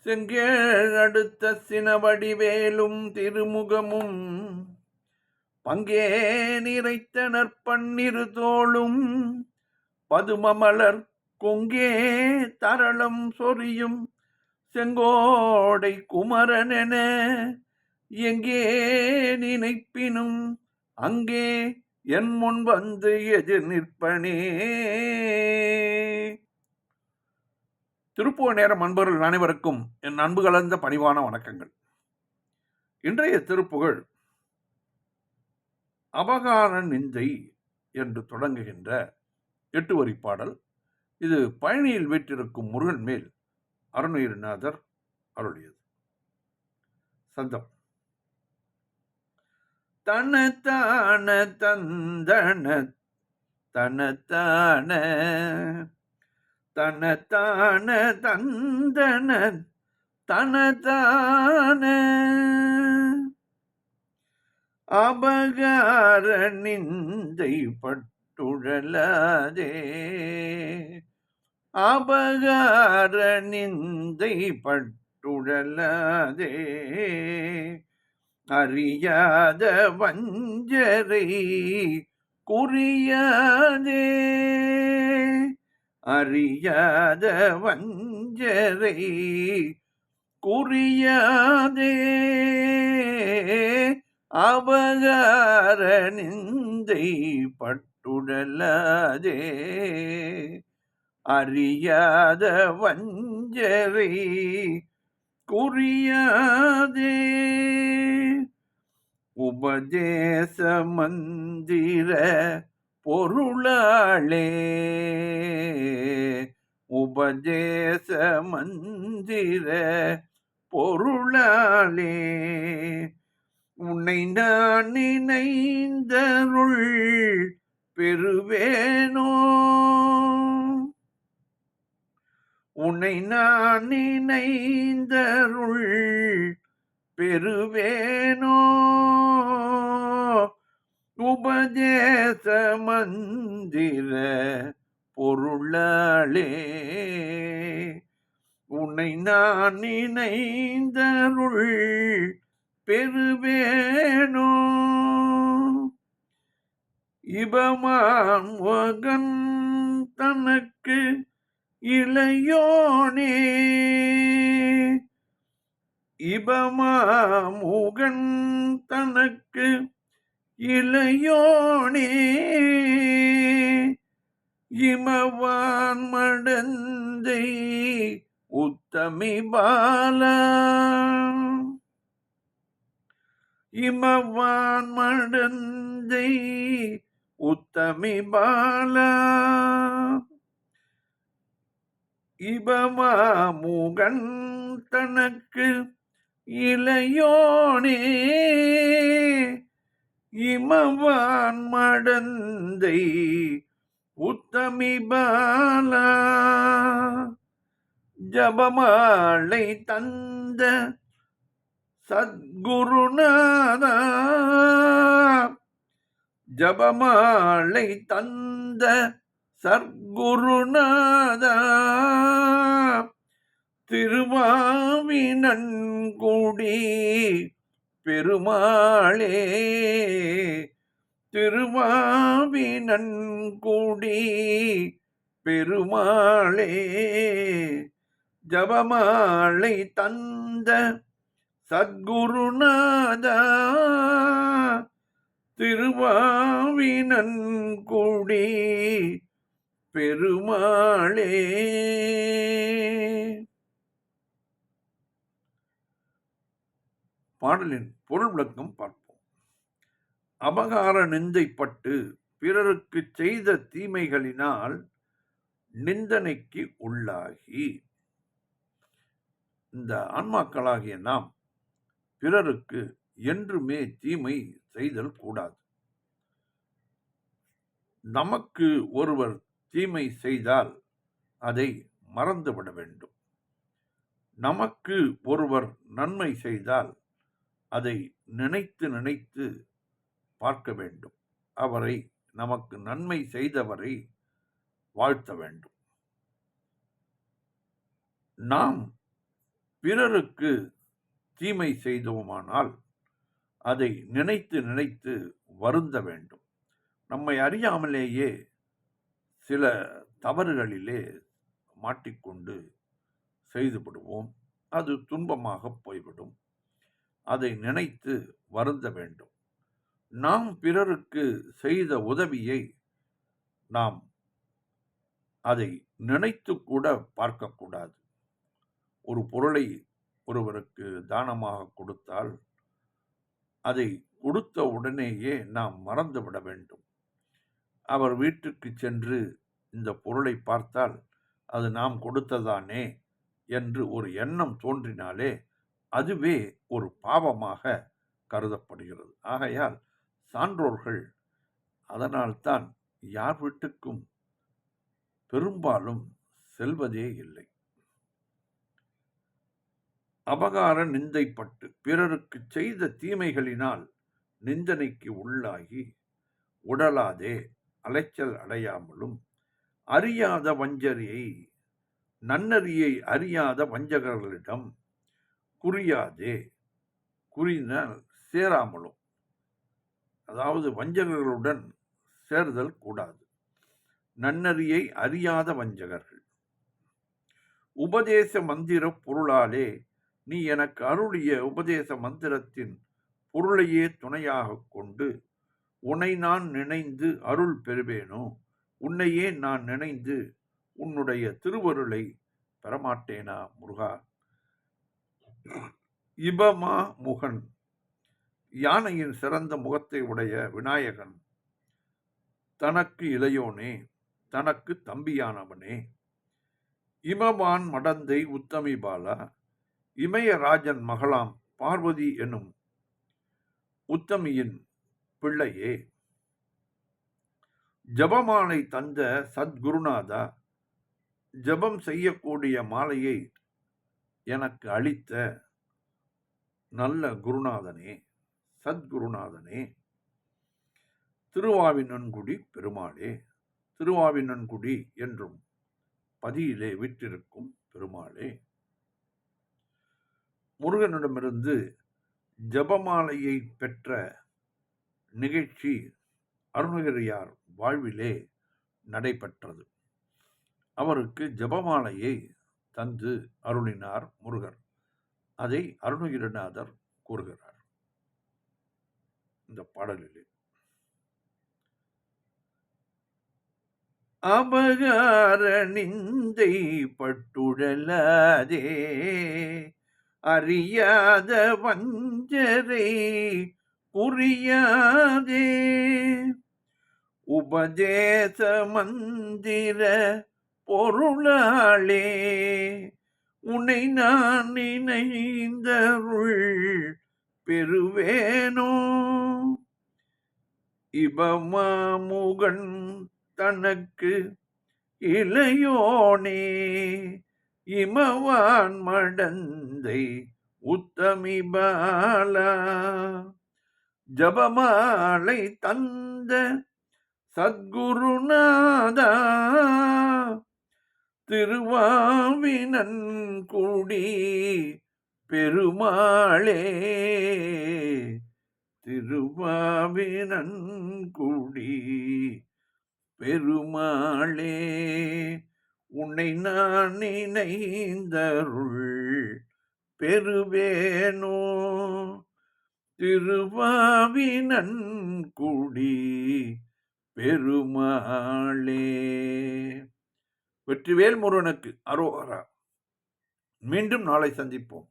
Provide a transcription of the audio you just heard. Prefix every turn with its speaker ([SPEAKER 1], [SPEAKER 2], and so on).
[SPEAKER 1] செங்கேழ் அடுத்த சினவடிவேலும் திருமுகமும் பங்கே நிறைத்த நற்பன்னிரு தோளும் பதுமமலர் கொங்கே தரளம் சொரியும் செங்கோடை குமரனென எங்கே நினைப்பினும் அங்கே என் முன் வந்து எதிர் நிற்பனே. திருப்புவ நேரம் அன்பர்கள் அனைவருக்கும் என் அன்பு கலந்த பணிவான வணக்கங்கள். இன்றைய திருப்புகழ் அபகார நிந்தை என்று தொடங்குகின்ற 8 வரி பாடல். இது பழனியில் வீற்றிருக்கும் முருகன் மேல் அருணகிரிநாதர் அருளியது. சந்தம் தனத்தான தந்தன தனத்தான தனத்தான தந்தன தனத்தான அபகார நிந்தை பட்டுழலாதே அபகார நிந்தை பட்டுழலாதே அறியாத வஞ்சரை குறியாதே அறியாத வஞ்சரை குறியாதே அபகார நிந்தை பட்டுடலாதே அறியாத வஞ்சரை குறியாதே உபதேச மந்திர பொருளாளே உபதேச மந்திர பொருளாளே உன்னை நான் நினைந்தருள் பெறுவேனோ உன்னை நான் நினைந்தருள் பெறுவேனோ உபதேச மந்திர பொருளாளே உன்னை நான் நினைந்தருள் பெறுவேனோ இபமான் மகன் தனக்கு இளையோனே இபமாமுகன் தனக்கு இளையோனே இமவான் மடந்தை உத்தமி பாலா இமவான் மடந்தை உத்தமி பாலா இபமாமுகன் தனக்கு இளையோனே இமவான் மடந்தை உத்தமி பாலா ஜபமாலை தந்த சத்குருநாதா ஜபமாலை தந்த சத்குருநாதா திருவாவினன்குடி பெருமாளே திருவாவினன்குடி பெருமாளே ஜபமாலை தந்த சத்குருநாதா திருவாவினன்குடி பெருமாளே. பாடலின் பொருள் விளக்கம் பார்ப்போம். அபகார நிந்தைப்பட்டு பிறருக்கு செய்த தீமைகளினால் நிந்தனைக்கு உள்ளாகி இந்த ஆன்மாக்களாகிய நாம் பிறருக்கு என்றுமே தீமை செய்தல் கூடாது. நமக்கு ஒருவர் தீமை செய்தால் அதை மறந்துவிட வேண்டும். நமக்கு ஒருவர் நன்மை செய்தால் அதை நினைத்து நினைத்து பார்க்க வேண்டும். அவரை நமக்கு நன்மை செய்தவரை வாழ்த்த வேண்டும். நாம் பிறருக்கு தீமை செய்தோமானால் அதை நினைத்து நினைத்து வருந்த வேண்டும். நம்மை அறியாமலேயே சில தவறுகளிலே மாட்டிக்கொண்டு செய்துவிடுவோம். அது துன்பமாக போய்விடும். அதை நினைத்து வருந்த வேண்டும். நாம் பிறருக்கு செய்த உதவியை நாம் அதை நினைத்து கூட பார்க்கக்கூடாது. ஒரு பொருளை ஒருவருக்கு தானமாக கொடுத்தால் அதை கொடுத்த உடனேயே நாம் மறந்துவிட வேண்டும். அவர் வீட்டுக்கு சென்று இந்த பொருளை பார்த்தால் அது நாம் கொடுத்ததானே என்று ஒரு எண்ணம் தோன்றினாலே அதுவே ஒரு பாவமாக கருதப்படுகிறது. ஆகையால் சான்றோர்கள் அதனால்தான் யார் வீட்டுக்கும் பெரும்பாலும் செல்வதே இல்லை. அபகார நிந்தைப்பட்டு பிறருக்கு செய்த தீமைகளினால் நிந்தனைக்கு உள்ளாகி உடலாதே அலைச்சல் அடையாமலும் அறியாத வஞ்சரியை நன்னறியை அறியாத வஞ்சகர்களிடம் குறியாதே குறினால் சேராமலும், அதாவது வஞ்சகர்களுடன் சேர்தல் கூடாது. நன்னறியை அறியாத வஞ்சகர்கள் உபதேச மந்திர பொருளாலே நீ எனக்கு அருளிய உபதேச மந்திரத்தின் பொருளையே துணையாக கொண்டு உன்னை நான் நினைந்து அருள் பெறுவேனோ, உன்னையே நான் நினைந்து உன்னுடைய திருவருளை பெறமாட்டேனா முருகா. இபமா முகன் யானையின் சிறந்த முகத்தை உடைய விநாயகன் தனக்கு இளையோனே, தனக்கு தம்பியானவனே, இமவான் மடந்தை உத்தமி பாலா, இமயராஜன் மகளாம் பார்வதி எனும் உத்தமியின் பிள்ளையே, ஜபமாலை தந்த சத்குருநாதா, ஜபம் செய்யக்கூடிய மாலையை எனக்கு அளித்த நல்ல குருநாதனே, சத்குருநாதனே, திருவாவினன்குடி பெருமாளே, திருவாவினன்குடி என்றும் பதியிலே விற்றிருக்கும் பெருமாளே, முருகனிடமிருந்து ஜபமாலையை பெற்ற நிகழ்ச்சி அருணகிரியார் வாழ்விலே நடைபெற்றது. அவருக்கு ஜபமாலையை தந்து அருளினார் முருகர். அதை அருணகிரிநாதர் கூறுகிறார் இந்த பாடலிலே. அபகார நிந்தை பட்டுழலாதே அறியாத வஞ்சரை புரியாதே உபதேச மந்திர பொருளாளே உன்னை நான் நினைந்தருள் பெறுவேனோ. இபமாமுகன் தனக்கு இளையோனே, இமவான் மடந்தை உத்தமி பாலா, ஜபமாலை தந்த சத்குருநாதா, திருவாவினன்குடி பெருமாளே, திருவாவினன்குடி பெருமாளே, உன்னை நான் நினைந்தருள் பெறுவேனோ. திருவாவினன்குடி பெருமாளே. வெற்றிவேல் முருகனுக்கு அரோகரா. மீண்டும் நாளை சந்திப்போம்.